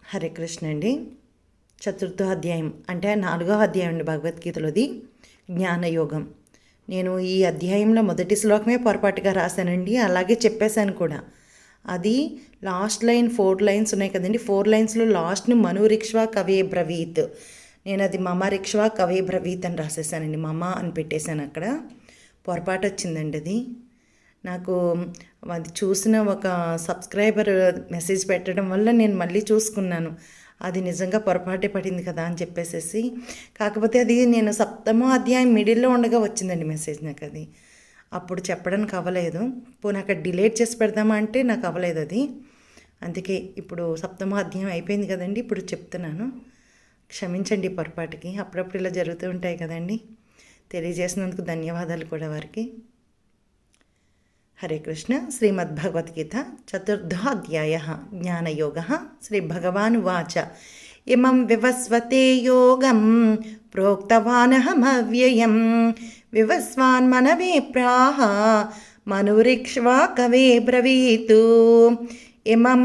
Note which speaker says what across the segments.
Speaker 1: హరే కృష్ణ అండి. చతుర్థ అధ్యాయం అంటే 4వ అధ్యాయం అండి భగవద్గీతలోది జ్ఞానయోగం. నేను ఈ అధ్యాయంలో మొదటి శ్లోకమే పొరపాటుగా రాశానండి, అలాగే చెప్పేశాను కూడా. అది లాస్ట్ లైన్ 4 లైన్స్ ఉన్నాయి కదండి, 4 లైన్స్లో లాస్ట్ని మనురిక్ష్వా కవే బ్రవీత్, నేను అది మమ రిక్ష్వా కవే బ్రవీత్ అని రాసేసానండి. మమ అని పెట్టేశాను, అక్కడ పొరపాటు వచ్చిందండి. అది నాకు అది చూసిన ఒక సబ్స్క్రైబర్ మెసేజ్ పెట్టడం వల్ల నేను మళ్ళీ చూసుకున్నాను, అది నిజంగా పొరపాటే పడింది కదా అని చెప్పేసి. కాకపోతే అది నేను 7వ అధ్యాయం మిడిల్లో ఉండగా వచ్చిందండి మెసేజ్, నాకు అది అప్పుడు చెప్పడానికి అవ్వలేదు. పోనీ అక్కడ డిలీట్ చేసి పెడదామా అంటే నాకు అవ్వలేదు అది. అందుకే ఇప్పుడు 7వ అధ్యాయం అయిపోయింది కదండి, ఇప్పుడు చెప్తున్నాను. క్షమించండి పొరపాటుకి, అప్పుడప్పుడు ఇలా జరుగుతూ ఉంటాయి కదండి. తెలియజేసినందుకు ధన్యవాదాలు కూడా వారికి. హరే కృష్ణ. శ్రీమద్భగవద్గీత చతుర్థోధ్యాయ జ్ఞానయోగ. శ్రీభగవానువాచ ఇమం వివస్వతే యోగం ప్రోక్తవానహమవ్యయం వివస్వాన్మనవే ప్రాహ మనురిక్ష్వా కవే బ్రవీతు. ఇమం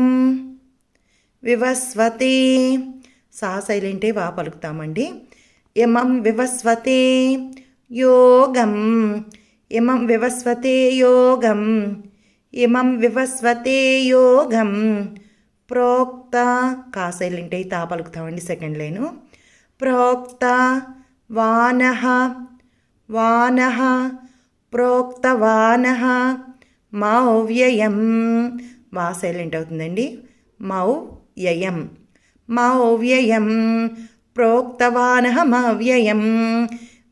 Speaker 1: వివస్వతే, సా సైలెంటే వా పలుకుతామండి. ఇమం వివస్వతే యోగం, ఇమం వివస్వతే యోగం, ఇమం వివస్వతే యోగం ప్రోక్త, కా సైలెంట్ అయితే తా పలుకుతామండి సెకండ్ లైను. ప్రోక్త వానః, వానః ప్రోక్త వానః మౌవ్యయం, వా సైలెంట్ అవుతుందండి. మౌవ్యయం, మౌవ్యయం ప్రోక్తవానః మవ్యయం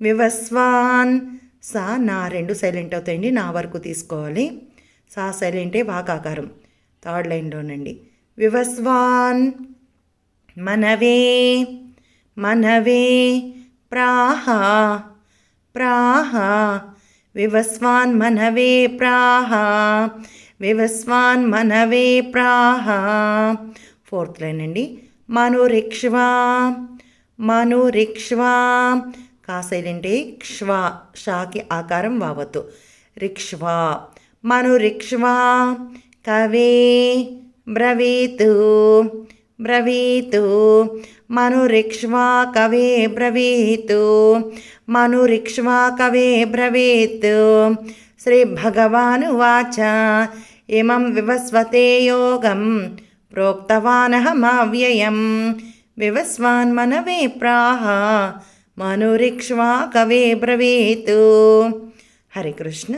Speaker 1: వివస్వాన్, సా నా 2 సైలెంట్ అవుతాయండి, నా వరకు తీసుకోవాలి. సా సైలెంటే వాకాకారం థర్డ్ లైన్లోనండి. వివస్వాన్ మనవే, మనవే ప్రాహ, ప్రాహ వివస్వాన్ మనవే ప్రాహ, వివస్వాన్ మనవే ప్రాహ. 4th లైన్ అండి. మనురిక్ష్వా, మనురిక్ష్వా, కా సైలెంటే క్ష్వా, షాకి ఆకారం వావద్దు. రిక్ష్వా, మనురిక్ష్వా కవే బ్రవీతు, బ్రవీతు మనురిక్ష్వా కవే బ్రవీతు, మనురిక్ష్వా కవే బ్రవీతు. శ్రీభగవానువాచ ఇమం వివస్వతే యోగం ప్రోక్తవానహమవ్యయం వివస్వాన్మనవే ప్రాహ మనురిక్ష్వా కవే బ్రవీతు. హరే కృష్ణ.